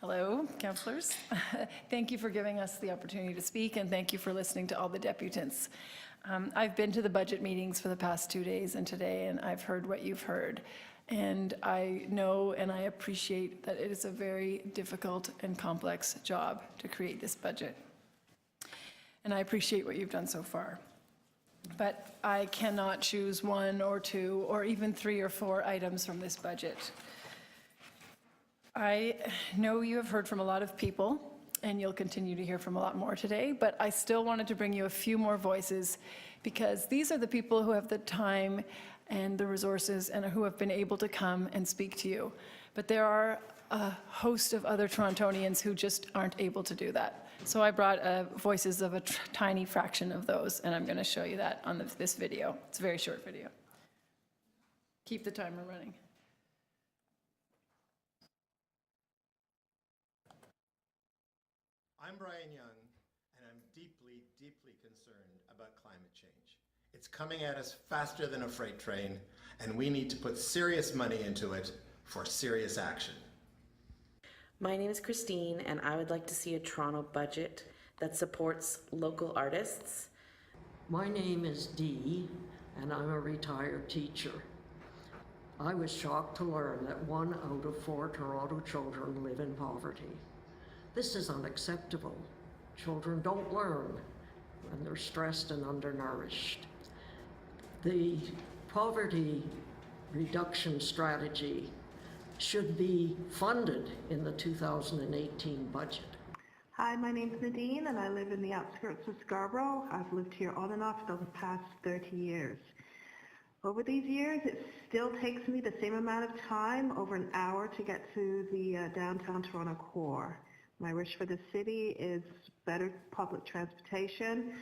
Hello, councillors. Thank you for giving us the opportunity to speak, and thank you for listening to all the deputants. I've been to the budget meetings for the past 2 days and today, and I've heard what you've heard. And I know and I appreciate that it is a very difficult and complex job to create this budget. And I appreciate what you've done so far. But I cannot choose 1 or 2 or even 3 or 4 items from this budget. I know you have heard from a lot of people, and you'll continue to hear from a lot more today, but I still wanted to bring you a few more voices because these are the people who have the time and the resources and who have been able to come and speak to you. But there are a host of other Torontonians who just aren't able to do that. So I brought voices of a tiny fraction of those, and I'm going to show you that on this video. It's a very short video. Keep the timer running. I'm Brian Young, and I'm deeply, deeply concerned about climate change. It's coming at us faster than a freight train, and we need to put serious money into it for serious action. My name is Christine, and I would like to see a Toronto budget that supports local artists. My name is Dee, and I'm a retired teacher. I was shocked to learn that 1 out of 4 Toronto children live in poverty. This is unacceptable. Children don't learn when they're stressed and undernourished. The poverty reduction strategy should be funded in the 2018 budget. Hi, my name's Nadine and I live in the outskirts of Scarborough. I've lived here on and off for the past 30 years. Over these years, it still takes me the same amount of time, over an hour, to get to the downtown Toronto core. My wish for the city is better public transportation,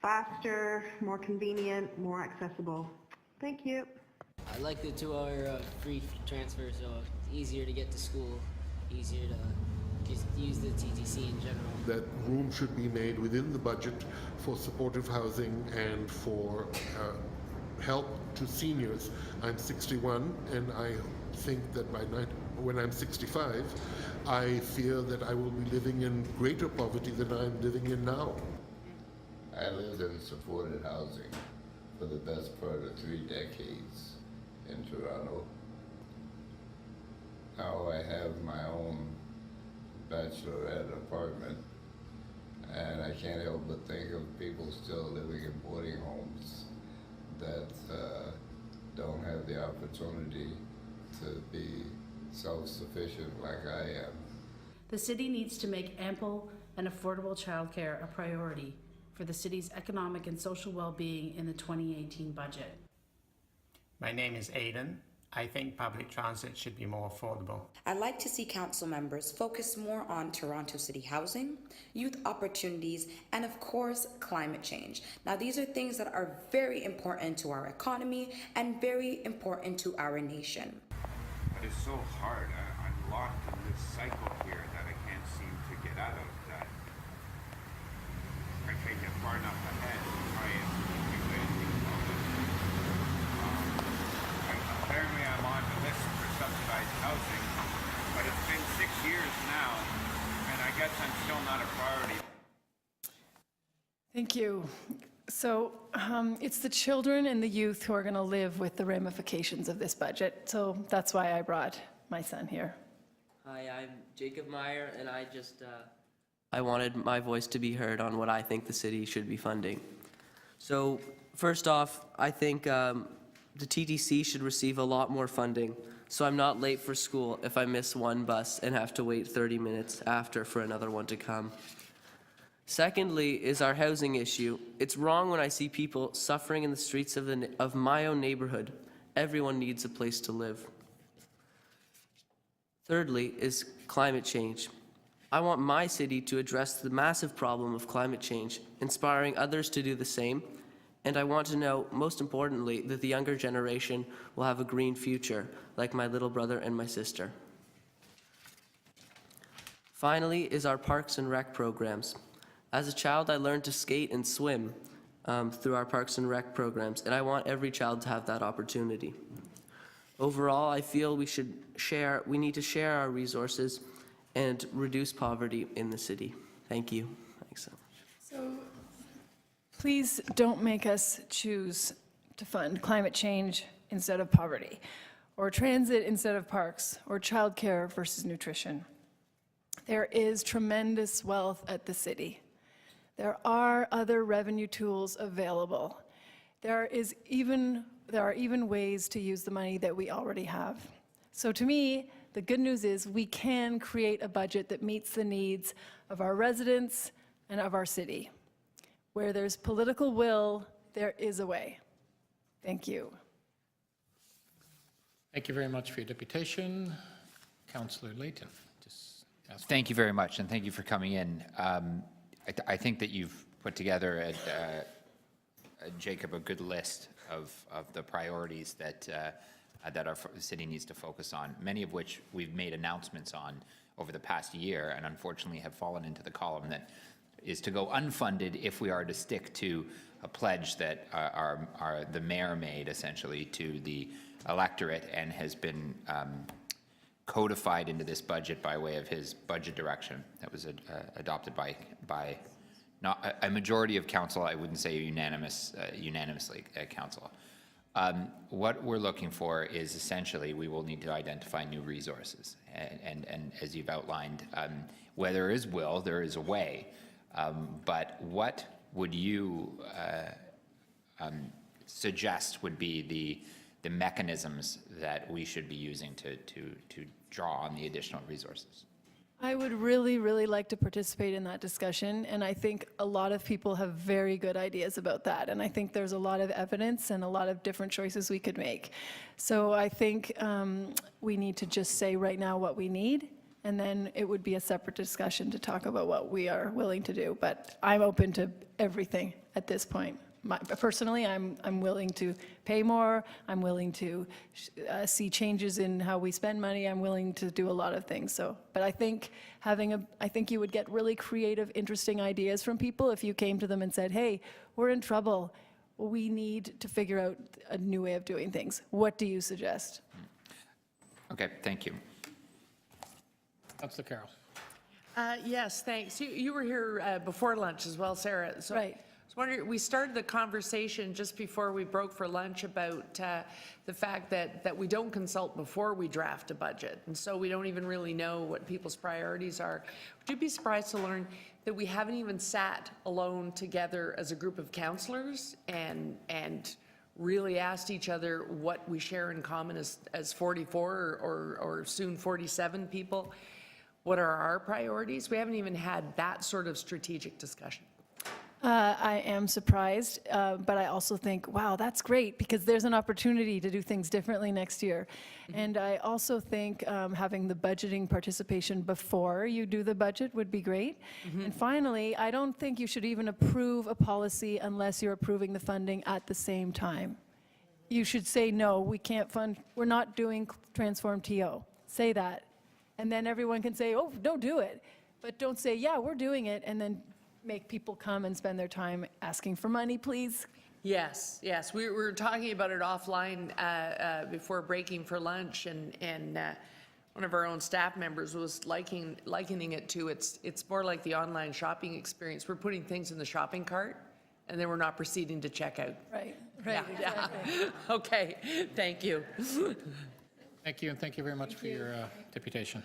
faster, more convenient, more accessible. Thank you. I like the 2-hour free transfer, so it's easier to get to school, easier to just use the TTC in general. That room should be made within the budget for supportive housing and for help to seniors. I'm 61, and I think that when I'm 65, I fear that I will be living in greater poverty than I'm living in now. I lived in supported housing for the best part of 3 decades in Toronto. Now I have my own bachelorette apartment, and I can't help but think of people still living in boarding homes that don't have the opportunity to be self-sufficient like I am. The city needs to make ample and affordable childcare a priority for the city's economic and social well-being in the 2018 budget. My name is Aidan. I think public transit should be more affordable. I'd like to see council members focus more on Toronto City housing, youth opportunities, and of course, climate change. Now, these are things that are very important to our economy and very important to our nation. But it's so hard. I'm locked in this cycle here that I can't seem to get out of. That I can't get far enough ahead to try and do anything about it. Apparently I'm on the list for subsidized housing, but it's been 6 years now, and I guess I'm still not a priority. Thank you. So it's the children and the youth who are going to live with the ramifications of this budget. So that's why I brought my son here. Hi, I'm Jacob Meyer, and I wanted my voice to be heard on what I think the city should be funding. So first off, I think the TTC should receive a lot more funding, so I'm not late for school if I miss one bus and have to wait 30 minutes after for another one to come. Secondly is our housing issue. It's wrong when I see people suffering in the streets of my own neighborhood. Everyone needs a place to live. Thirdly is climate change. I want my city to address the massive problem of climate change, inspiring others to do the same. And I want to know, most importantly, that the younger generation will have a green future, like my little brother and my sister. Finally is our Parks and Rec programs. As a child, I learned to skate and swim through our Parks and Rec programs, and I want every child to have that opportunity. Overall, I feel we need to share our resources and reduce poverty in the city. Thank you. Thanks so much. So please don't make us choose to fund climate change instead of poverty, or transit instead of parks, or childcare versus nutrition. There is tremendous wealth at the city. There are other revenue tools available. There are even ways to use the money that we already have. So to me, the good news is we can create a budget that meets the needs of our residents and of our city. Where there's political will, there is a way. Thank you. Thank you very much for your deputation. Councillor Layton. Thank you very much, and thank you for coming in. I think that you've put together, Jacob, a good list of the priorities that our city needs to focus on, many of which we've made announcements on over the past year, and unfortunately have fallen into the column that is to go unfunded if we are to stick to a pledge that the mayor made, essentially, to the electorate, and has been codified into this budget by way of his budget direction that was adopted by not a majority of council. I wouldn't say unanimously council. What we're looking for is essentially we will need to identify new resources, and as you've outlined, where there is will, there is a way. But what would you suggest would be the mechanisms that we should be using to draw on the additional resources? I would really, really like to participate in that discussion, and I think a lot of people have very good ideas about that, and I think there's a lot of evidence and a lot of different choices we could make. So I think we need to just say right now what we need, and then it would be a separate discussion to talk about what we are willing to do. But I'm open to everything at this point. Personally, I'm willing to pay more. I'm willing to see changes in how we spend money. I'm willing to do a lot of things. So, but I think I think you would get really creative, interesting ideas from people if you came to them and said, "Hey, we're in trouble. We need to figure out a new way of doing things. What do you suggest?" Okay, thank you. Councillor Carroll. Yes, thanks. You were here before lunch as well, Sarah. So right. I was wondering, we started the conversation just before we broke for lunch about the fact that we don't consult before we draft a budget, and so we don't even really know what people's priorities are. Would you be surprised to learn that we haven't even sat alone together as a group of councillors and really asked each other what we share in common as 44 or soon 47 people? What are our priorities? We haven't even had that sort of strategic discussion. I am surprised, but I also think, wow, that's great, because there's an opportunity to do things differently next year. And I also think having the budgeting participation before you do the budget would be great. And finally, I don't think you should even approve a policy unless you're approving the funding at the same time. You should say, no, we can't fund, we're not doing Transform TO. Say that. And then everyone can say, oh, don't do it. But don't say, yeah, we're doing it, and then make people come and spend their time asking for money, please. Yes, yes. We were talking about it offline before breaking for lunch, and one of our own staff members was likening it to it's more like the online shopping experience. We're putting things in the shopping cart, and then we're not proceeding to check out. Right, Yeah, exactly. yeah. Okay, thank you. Thank you, and thank you very much for your deputation.